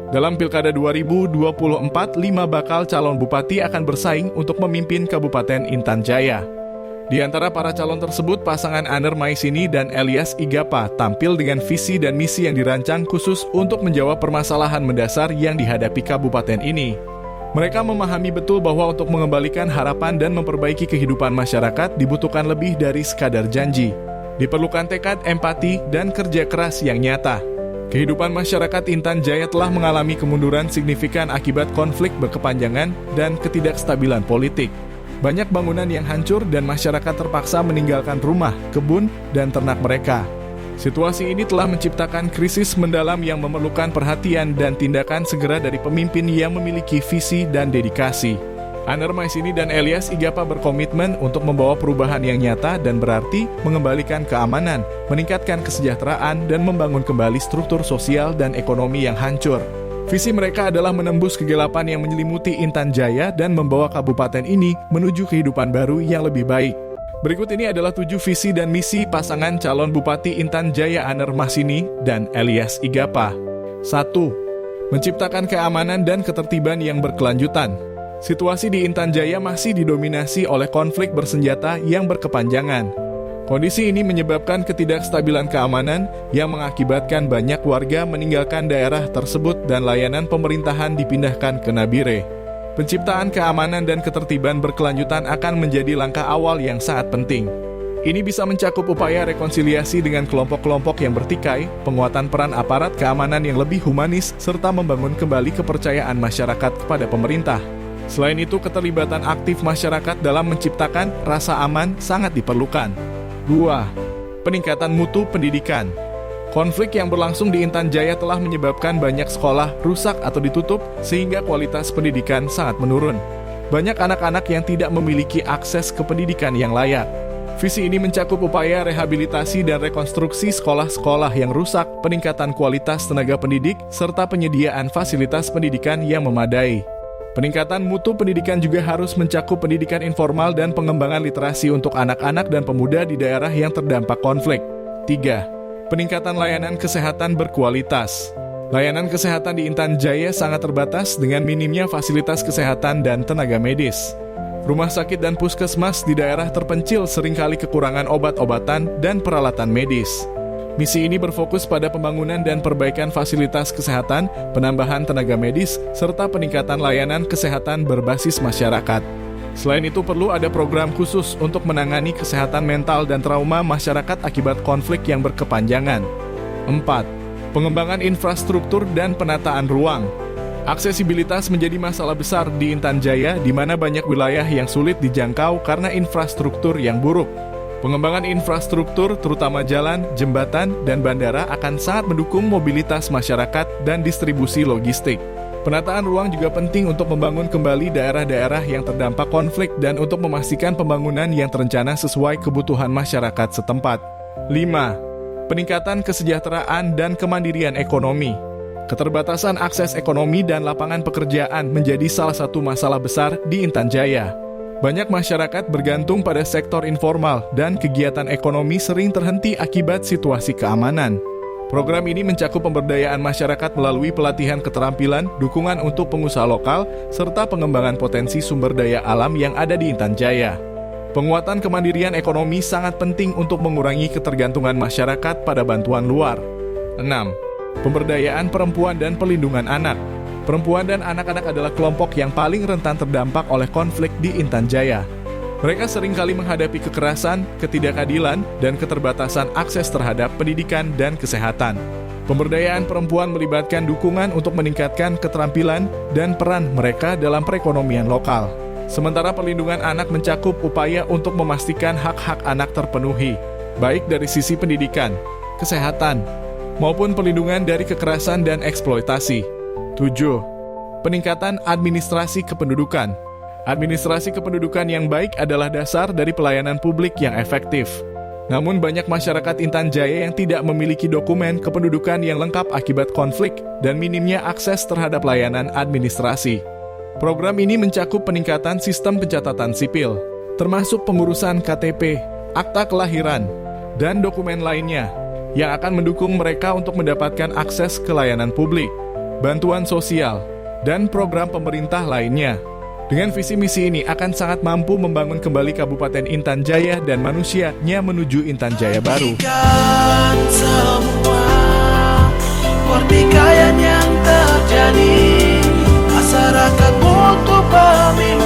Dalam Pilkada 2024, 5 bakal calon bupati akan bersaing untuk memimpin Kabupaten Intan Jaya. Di antara para calon tersebut, pasangan Aner Maisini dan Elias Igapa tampil dengan visi dan misi yang dirancang khusus untuk menjawab permasalahan mendasar yang dihadapi kabupaten ini. Mereka memahami betul bahwa untuk mengembalikan harapan dan memperbaiki kehidupan masyarakat dibutuhkan lebih dari sekadar janji. Diperlukan tekad, empati, dan kerja keras yang nyata. Kehidupan masyarakat Intan Jaya telah mengalami kemunduran signifikan akibat konflik berkepanjangan dan ketidakstabilan politik. Banyak bangunan yang hancur dan masyarakat terpaksa meninggalkan rumah, kebun, dan ternak mereka. Situasi ini telah menciptakan krisis mendalam yang memerlukan perhatian dan tindakan segera dari pemimpin yang memiliki visi dan dedikasi. Aner Maisini dan Elias Igapa berkomitmen untuk membawa perubahan yang nyata dan berarti mengembalikan keamanan, meningkatkan kesejahteraan, dan membangun kembali struktur sosial dan ekonomi yang hancur. Visi mereka adalah menembus kegelapan yang menyelimuti Intan Jaya dan membawa kabupaten ini menuju kehidupan baru yang lebih baik. Berikut ini adalah 7 visi dan misi pasangan calon Bupati Intan Jaya Aner Maisini dan Elias Igapa. 1. Menciptakan keamanan dan ketertiban yang berkelanjutan. Situasi di Intan Jaya masih didominasi oleh konflik bersenjata yang berkepanjangan. Kondisi ini menyebabkan ketidakstabilan keamanan yang mengakibatkan banyak warga meninggalkan daerah tersebut dan layanan pemerintahan dipindahkan ke Nabire. Penciptaan keamanan dan ketertiban berkelanjutan akan menjadi langkah awal yang sangat penting. Ini bisa mencakup upaya rekonsiliasi dengan kelompok-kelompok yang bertikai, penguatan peran aparat keamanan yang lebih humanis, serta membangun kembali kepercayaan masyarakat kepada pemerintah. Selain itu, keterlibatan aktif masyarakat dalam menciptakan rasa aman sangat diperlukan. 2. Peningkatan mutu pendidikan. Konflik yang berlangsung di Intan Jaya telah menyebabkan banyak sekolah rusak atau ditutup sehingga kualitas pendidikan sangat menurun. Banyak anak-anak yang tidak memiliki akses ke pendidikan yang layak. Visi ini mencakup upaya rehabilitasi dan rekonstruksi sekolah-sekolah yang rusak, peningkatan kualitas tenaga pendidik, serta penyediaan fasilitas pendidikan yang memadai. Peningkatan mutu pendidikan juga harus mencakup pendidikan informal dan pengembangan literasi untuk anak-anak dan pemuda di daerah yang terdampak konflik. 3. Peningkatan layanan kesehatan berkualitas. Layanan kesehatan di Intan Jaya sangat terbatas dengan minimnya fasilitas kesehatan dan tenaga medis. Rumah sakit dan puskesmas di daerah terpencil seringkali kekurangan obat-obatan dan peralatan medis. Misi ini berfokus pada pembangunan dan perbaikan fasilitas kesehatan, penambahan tenaga medis, serta peningkatan layanan kesehatan berbasis masyarakat. Selain itu, perlu ada program khusus untuk menangani kesehatan mental dan trauma masyarakat akibat konflik yang berkepanjangan. 4. Pengembangan infrastruktur dan penataan ruang. Aksesibilitas menjadi masalah besar di Intan Jaya, di mana banyak wilayah yang sulit dijangkau karena infrastruktur yang buruk. Pengembangan infrastruktur, terutama jalan, jembatan, dan bandara akan sangat mendukung mobilitas masyarakat dan distribusi logistik. Penataan ruang juga penting untuk membangun kembali daerah-daerah yang terdampak konflik dan untuk memastikan pembangunan yang terencana sesuai kebutuhan masyarakat setempat. 5. Peningkatan kesejahteraan dan kemandirian ekonomi. Keterbatasan akses ekonomi dan lapangan pekerjaan menjadi salah satu masalah besar di Intan Jaya. Banyak masyarakat bergantung pada sektor informal dan kegiatan ekonomi sering terhenti akibat situasi keamanan. Program ini mencakup pemberdayaan masyarakat melalui pelatihan keterampilan, dukungan untuk pengusaha lokal, serta pengembangan potensi sumber daya alam yang ada di Intan Jaya. Penguatan kemandirian ekonomi sangat penting untuk mengurangi ketergantungan masyarakat pada bantuan luar. 6. Pemberdayaan perempuan dan perlindungan anak. Perempuan dan anak-anak adalah kelompok yang paling rentan terdampak oleh konflik di Intan Jaya. Mereka seringkali menghadapi kekerasan, ketidakadilan, dan keterbatasan akses terhadap pendidikan dan kesehatan. Pemberdayaan perempuan melibatkan dukungan untuk meningkatkan keterampilan dan peran mereka dalam perekonomian lokal. Sementara perlindungan anak mencakup upaya untuk memastikan hak-hak anak terpenuhi, baik dari sisi pendidikan, kesehatan, maupun perlindungan dari kekerasan dan eksploitasi. 7. Peningkatan administrasi kependudukan. Administrasi kependudukan yang baik adalah dasar dari pelayanan publik yang efektif. Namun banyak masyarakat Intan Jaya yang tidak memiliki dokumen kependudukan yang lengkap akibat konflik dan minimnya akses terhadap layanan administrasi. Program ini mencakup peningkatan sistem pencatatan sipil, termasuk pengurusan KTP, akta kelahiran, dan dokumen lainnya yang akan mendukung mereka untuk mendapatkan akses ke layanan publik. bantuan sosial, dan program pemerintah lainnya. Dengan visi misi ini akan sangat mampu membangun kembali Kabupaten Intan Jaya dan manusianya menuju Intan Jaya baru. Semua pertikaian yang terjadi, masyarakat butuh pemimpin